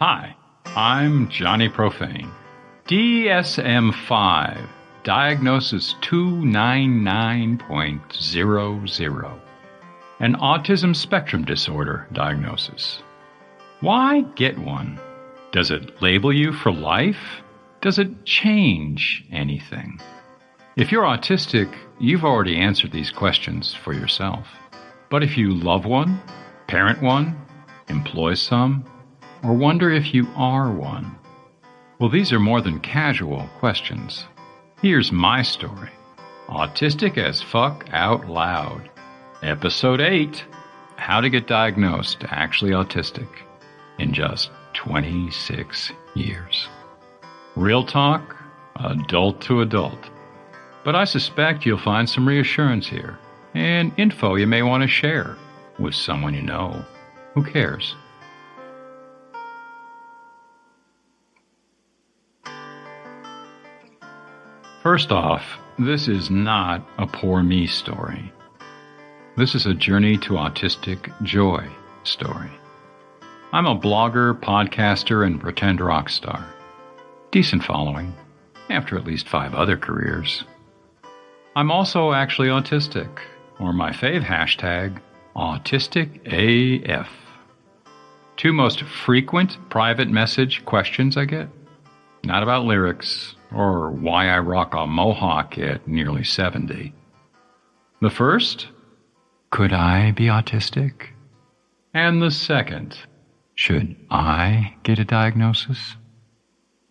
Hi, I'm Johnny Profane. DSM-5, diagnosis 299.00. An autism spectrum disorder diagnosis. Why get one? Does it label you for life? Does it change anything? If you're autistic, you've already answered these questions for yourself. But if you love one, parent one, employ some, or wonder if you are one, well, these are more than casual questions. Here's my story. Autistic as fuck out loud. Episode 8, How to Get Diagnosed Actually Autistic in just 26 years. Real talk, adult to adult. But I suspect you'll find some reassurance here and info you may want to share with someone you know. Who cares? First off, this is not a poor me story. This is a journey to autistic joy story. I'm a blogger, podcaster, and pretend rock star. Decent following, after at least 5 other careers. I'm also actually autistic, or my fave hashtag, AutisticAF. 2 most frequent private message questions I get, not about lyrics or why I rock a mohawk at nearly 70. The first, could I be autistic? And the second, should I get a diagnosis?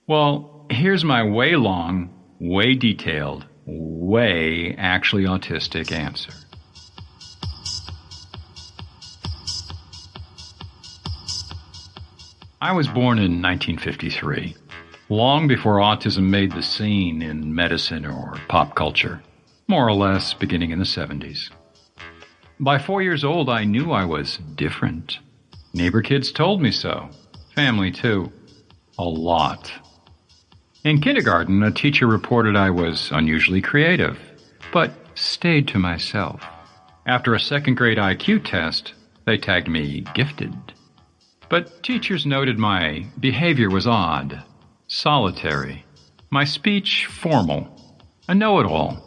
Well, here's my way long, way detailed, way actually autistic answer. I was born in 1953, long before autism made the scene in medicine or pop culture, more or less beginning in the 70s. By 4 years old, I knew I was different. Neighbor kids told me so. Family, too. A lot. In kindergarten, a teacher reported I was unusually creative, but stayed to myself. After a second-grade IQ test, they tagged me gifted. But teachers noted my behavior was odd, solitary, my speech formal, a know-it-all,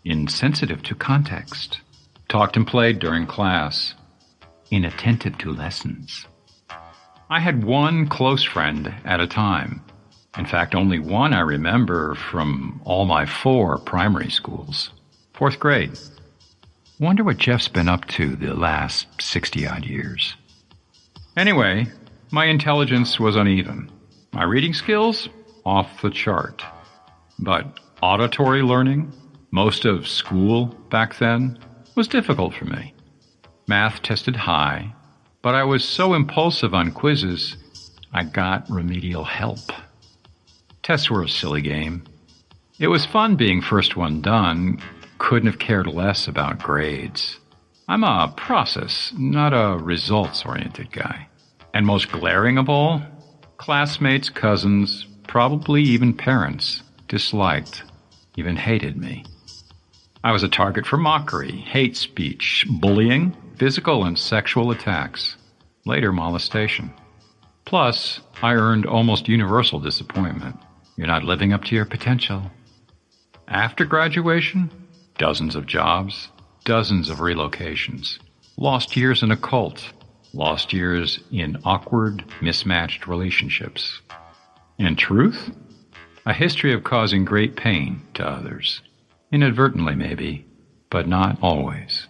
insensitive to context, talked and played during class, inattentive to lessons. I had one close friend at a time. In fact, only one I remember from all my 4 primary schools. 4th grade. Wonder what Jeff's been up to the last 60-odd years. Anyway, my intelligence was uneven. My reading skills, off the chart. But auditory learning, most of school back then, was difficult for me. Math tested high, but I was so impulsive on quizzes, I got remedial help. Tests were a silly game. It was fun being first one done, couldn't have cared less about grades. I'm a process, not a results-oriented guy. And most glaring of all, classmates, cousins, probably even parents, disliked, even hated me. I was a target for mockery, hate speech, bullying, physical and sexual attacks, later molestation. Plus, I earned almost universal disappointment. You're not living up to your potential. After graduation, dozens of jobs, dozens of relocations, lost years in a cult, lost years in awkward, mismatched relationships. And truth? A history of causing great pain to others. Inadvertently, maybe, but not always.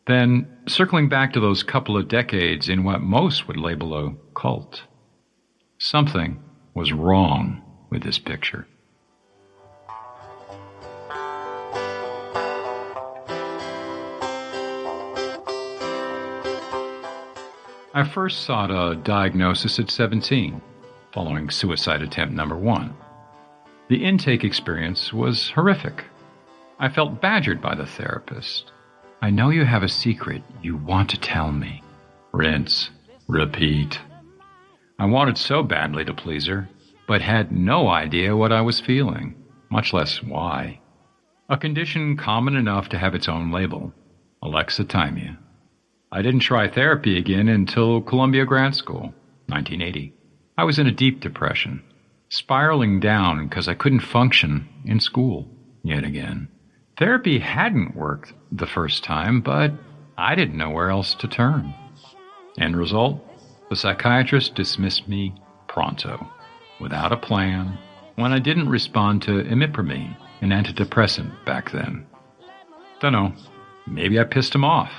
Then, circling back to those couple of decades in what most would label a cult. Something was wrong with this picture. I first sought a diagnosis at 17, following suicide attempt number 1. The intake experience was horrific. I felt badgered by the therapist. I know you have a secret you want to tell me. Rinse, repeat. I wanted so badly to please her, but had no idea what I was feeling, much less why. A condition common enough to have its own label, alexithymia. I didn't try therapy again until Columbia grad school, 1980. I was in a deep depression, spiraling down because I couldn't function in school yet again. Therapy hadn't worked the first time, but I didn't know where else to turn. End result, the psychiatrist dismissed me pronto, without a plan, when I didn't respond to imipramine, an antidepressant back then. Dunno, maybe I pissed him off.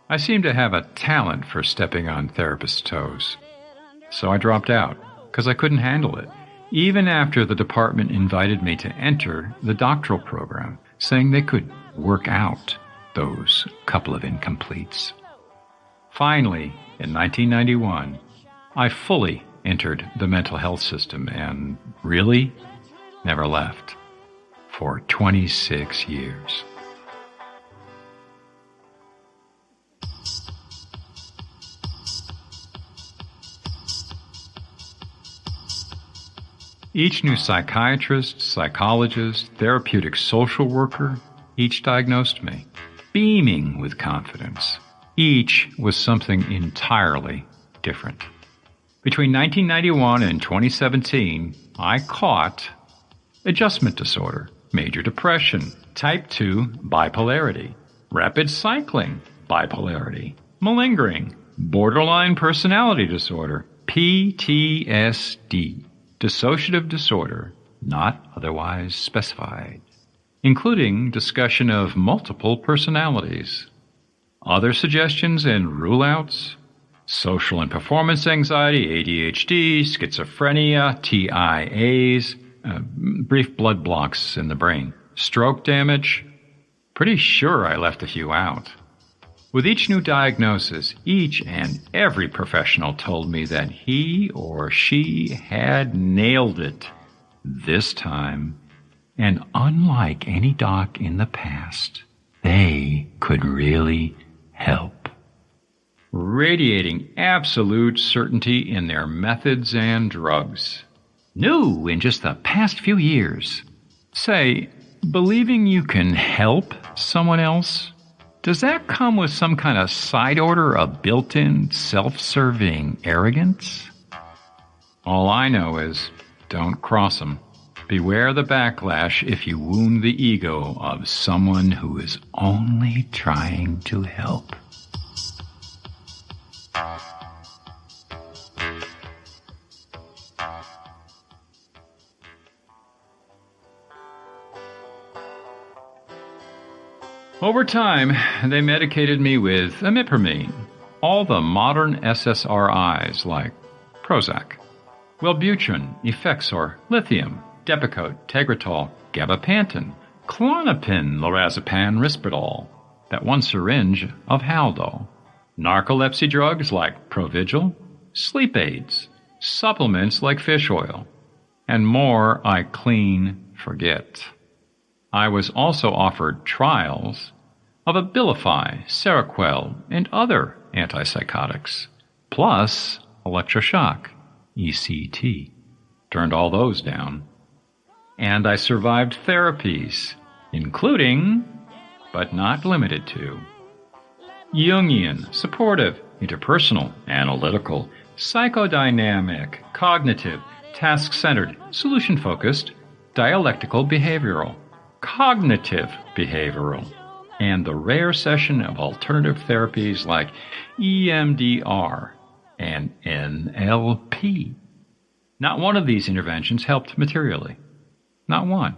I seemed to have a talent for stepping on therapists' toes. So I dropped out, because I couldn't handle it, even after the department invited me to enter the doctoral program, saying they could work out those couple of incompletes. Finally, in 1991, I fully entered the mental health system and really never left for 26 years. Each new psychiatrist, psychologist, therapeutic social worker, each diagnosed me, beaming with confidence. Each was something entirely different. Between 1991 and 2017, I caught adjustment disorder, major depression, type 2 bipolarity, rapid cycling bipolarity, malingering, borderline personality disorder, PTSD, dissociative disorder, not otherwise specified, including discussion of multiple personalities. Other suggestions and rule-outs: social and performance anxiety, ADHD, schizophrenia, TIAs, brief blood blocks in the brain, stroke damage. Pretty sure I left a few out. With each new diagnosis, each and every professional told me that he or she had nailed it this time, and unlike any doc in the past, they could really help. Radiating absolute certainty in their methods and drugs. New in just the past few years. Say, believing you can help someone else, does that come with some kind of side order of built-in, self-serving arrogance? All I know is, don't cross them. Beware the backlash if you wound the ego of someone who is only trying to help. Over time, they medicated me with imipramine, all the modern SSRIs like Prozac, Wellbutrin, Effexor, lithium, Depakote, Tegretol, Gabapentin, Klonopin, Lorazepam, Risperdal, that one syringe of Haldol, narcolepsy drugs like Provigil, sleep aids, supplements like fish oil, and more I clean forget. I was also offered trials of Abilify, Seroquel, and other antipsychotics, plus electroshock, ECT. Turned all those down. And I survived therapies, including, but not limited to, Jungian, supportive, interpersonal, analytical, psychodynamic, cognitive, task-centered, solution-focused, dialectical behavioral, cognitive behavioral, and the rare session of alternative therapies like EMDR and NLP. Not one of these interventions helped materially. Not one.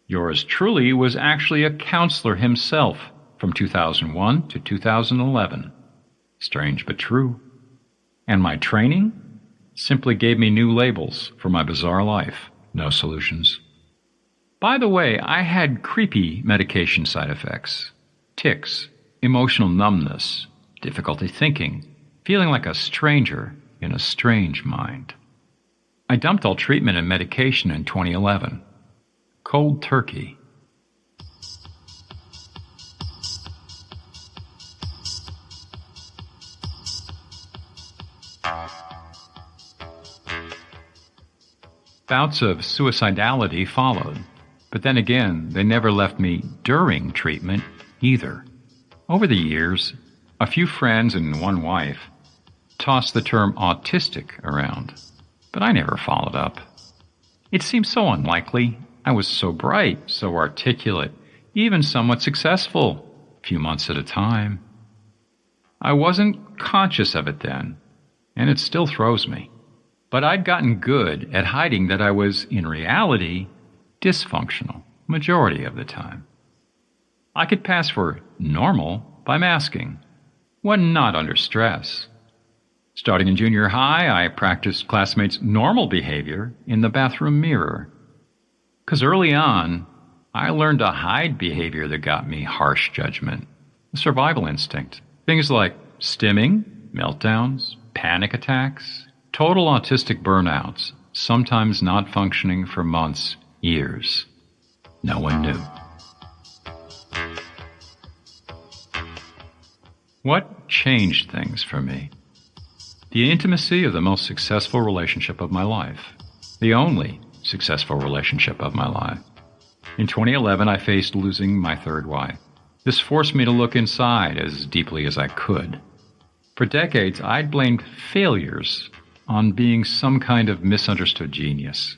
Yours truly was actually a counselor himself from 2001 to 2011. Strange but true. And my training simply gave me new labels for my bizarre life. No solutions. By the way, I had creepy medication side effects, tics, emotional numbness, difficulty thinking, feeling like a stranger in a strange mind. I dumped all treatment and medication in 2011. Cold turkey. Bouts of suicidality followed. But then again, they never left me during treatment either. Over the years, a few friends and one wife tossed the term autistic around. but I never followed up. It seemed so unlikely. I was so bright, so articulate, even somewhat successful, a few months at a time. I wasn't conscious of it then, and it still throws me. But I'd gotten good at hiding that I was, in reality, dysfunctional, majority of the time. I could pass for normal by masking, when not under stress. Starting in junior high, I practiced classmates' normal behavior in the bathroom mirror. 'Cause early on, I learned to hide behavior that got me harsh judgment, a survival instinct. Things like stimming, meltdowns, panic attacks, total autistic burnouts, sometimes not functioning for months, years. No one knew. What changed things for me? The intimacy of the most successful relationship of my life. The only successful relationship of my life. In 2011, I faced losing my third wife. This forced me to look inside as deeply as I could. For decades, I'd blamed failures on being some kind of misunderstood genius,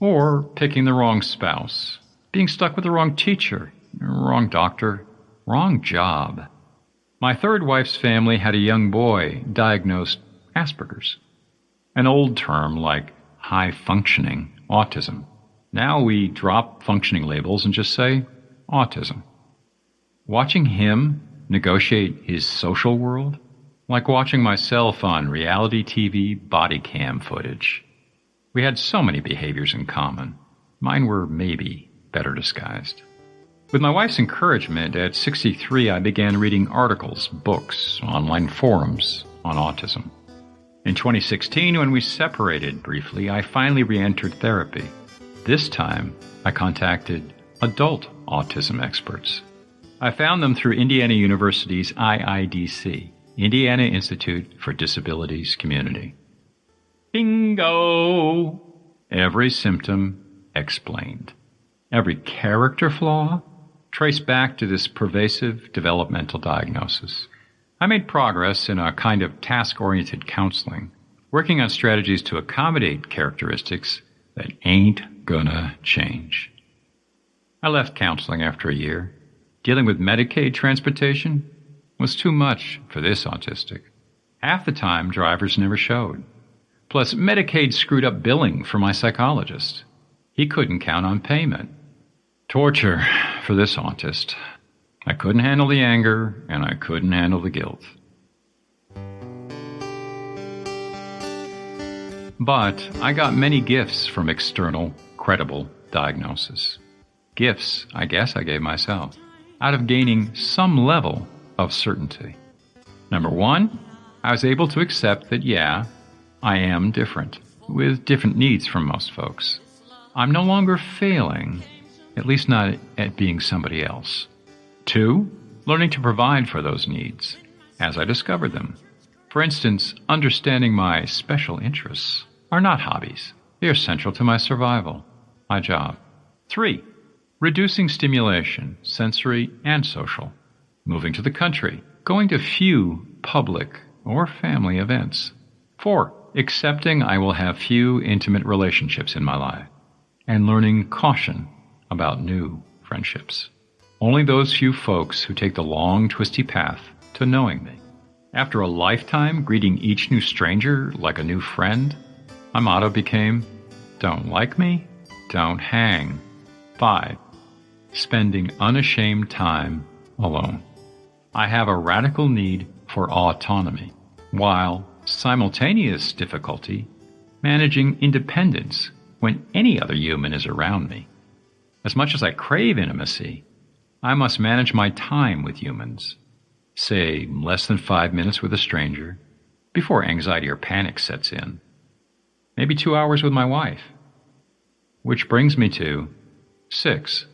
or picking the wrong spouse, being stuck with the wrong teacher, wrong doctor, wrong job. My third wife's family had a young boy diagnosed Asperger's, an old term like high-functioning autism. Now we drop functioning labels and just say autism. Watching him negotiate his social world, like watching myself on reality TV body cam footage. We had so many behaviors in common. Mine were maybe better disguised. With my wife's encouragement, at 63, I began reading articles, books, online forums on autism. In 2016, when we separated briefly, I finally re-entered therapy. This time, I contacted adult autism experts. I found them through Indiana University's IIDC, Indiana Institute for Disabilities Community. Bingo! Every symptom explained. Every character flaw traced back to this pervasive developmental diagnosis. I made progress in a kind of task-oriented counseling, working on strategies to accommodate characteristics that ain't gonna change. I left counseling after a year. Dealing with Medicaid transportation was too much for this autistic. Half the time, drivers never showed. Plus, Medicaid screwed up billing for my psychologist. He couldn't count on payment. Torture for this autist. I couldn't handle the anger, and I couldn't handle the guilt. But I got many gifts from external, credible diagnosis. Gifts, I guess I gave myself, out of gaining some level of certainty. Number one, I was able to accept that, yeah, I am different, with different needs from most folks. I'm no longer failing, at least not at being somebody else. 2, learning to provide for those needs as I discovered them. For instance, understanding my special interests are not hobbies. They are central to my survival, my job. 3, reducing stimulation, sensory and social. Moving to the country, going to few public or family events. 4, accepting I will have few intimate relationships in my life, and learning caution about new friendships. Only those few folks who take the long, twisty path to knowing me. After a lifetime greeting each new stranger like a new friend, my motto became, don't like me, don't hang. 5, spending unashamed time alone. I have a radical need for autonomy, while simultaneous difficulty managing independence when any other human is around me. As much as I crave intimacy, I must manage my time with humans, say less than 5 minutes with a stranger, before anxiety or panic sets in. Maybe 2 hours with my wife. Which brings me to 6,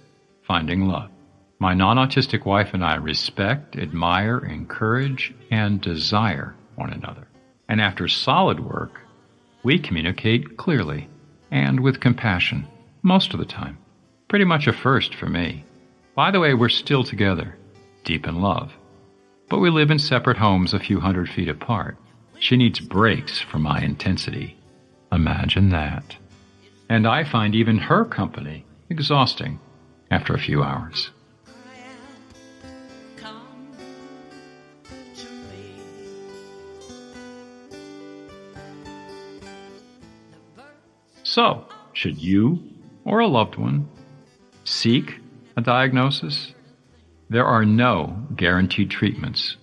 finding love. My non-autistic wife and I respect, admire, encourage, and desire one another. And after solid work, we communicate clearly and with compassion most of the time. Pretty much a first for me. By the way, we're still together, deep in love. But we live in separate homes a few hundred feet apart. She needs breaks from my intensity. Imagine that. And I find even her company exhausting after a few hours. So, should you or a loved one seek a diagnosis? There are no guaranteed treatments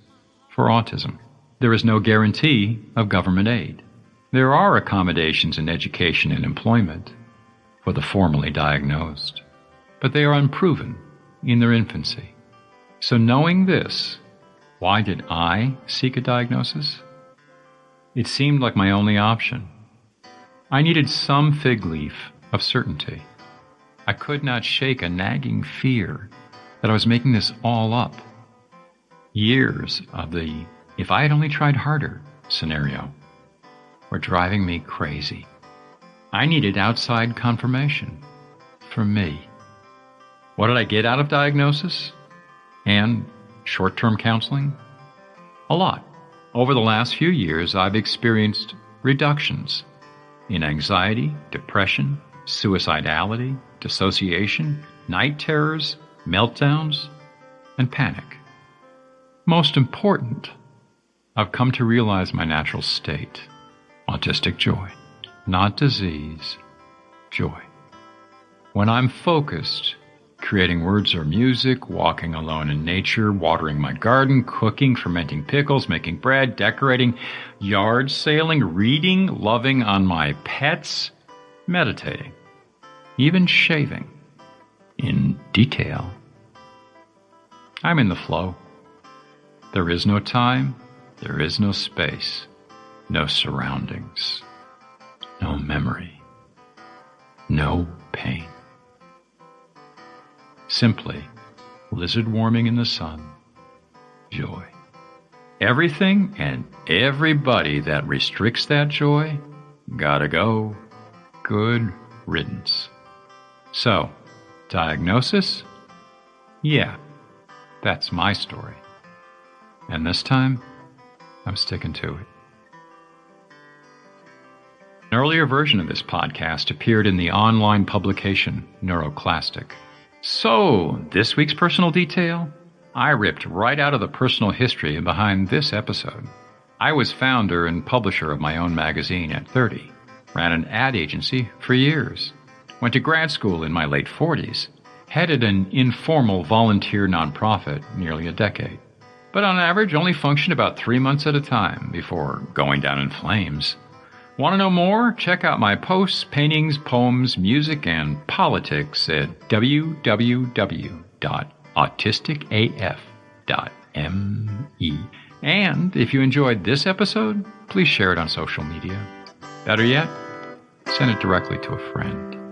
for autism. There is no guarantee of government aid. There are accommodations in education and employment for the formally diagnosed, but they are unproven in their infancy. So knowing this, why did I seek a diagnosis? It seemed like my only option. I needed some fig leaf of certainty. I could not shake a nagging fear that I was making this all up. Years of the "if I had only tried harder" scenario were driving me crazy. I needed outside confirmation for me. What did I get out of diagnosis and short-term counseling? A lot. Over the last few years, I've experienced reductions in anxiety, depression, suicidality, dissociation, night terrors, meltdowns, and panic. Most important, I've come to realize my natural state, autistic joy, not disease, joy. When I'm focused, creating words or music, walking alone in nature, watering my garden, cooking, fermenting pickles, making bread, decorating, yard sailing, reading, loving on my pets, meditating, even shaving in detail. I'm in the flow. There is no time, there is no space, no surroundings, no memory, no pain. Simply lizard warming in the sun, joy. Everything and everybody that restricts that joy, gotta go. Good riddance. So, diagnosis? Yeah, that's my story. And this time, I'm sticking to it. An earlier version of this podcast appeared in the online publication Neuroclastic. So, this week's personal detail? I ripped right out of the personal history behind this episode. I was founder and publisher of my own magazine at 30, ran an ad agency for years, went to grad school in my late 40s, headed an informal volunteer nonprofit nearly a decade, but on average only functioned about 3 months at a time before going down in flames. Want to know more? Check out my posts, paintings, poems, music, and politics at www.autisticaf.me. And if you enjoyed this episode, please share it on social media. Better yet, send it directly to a friend.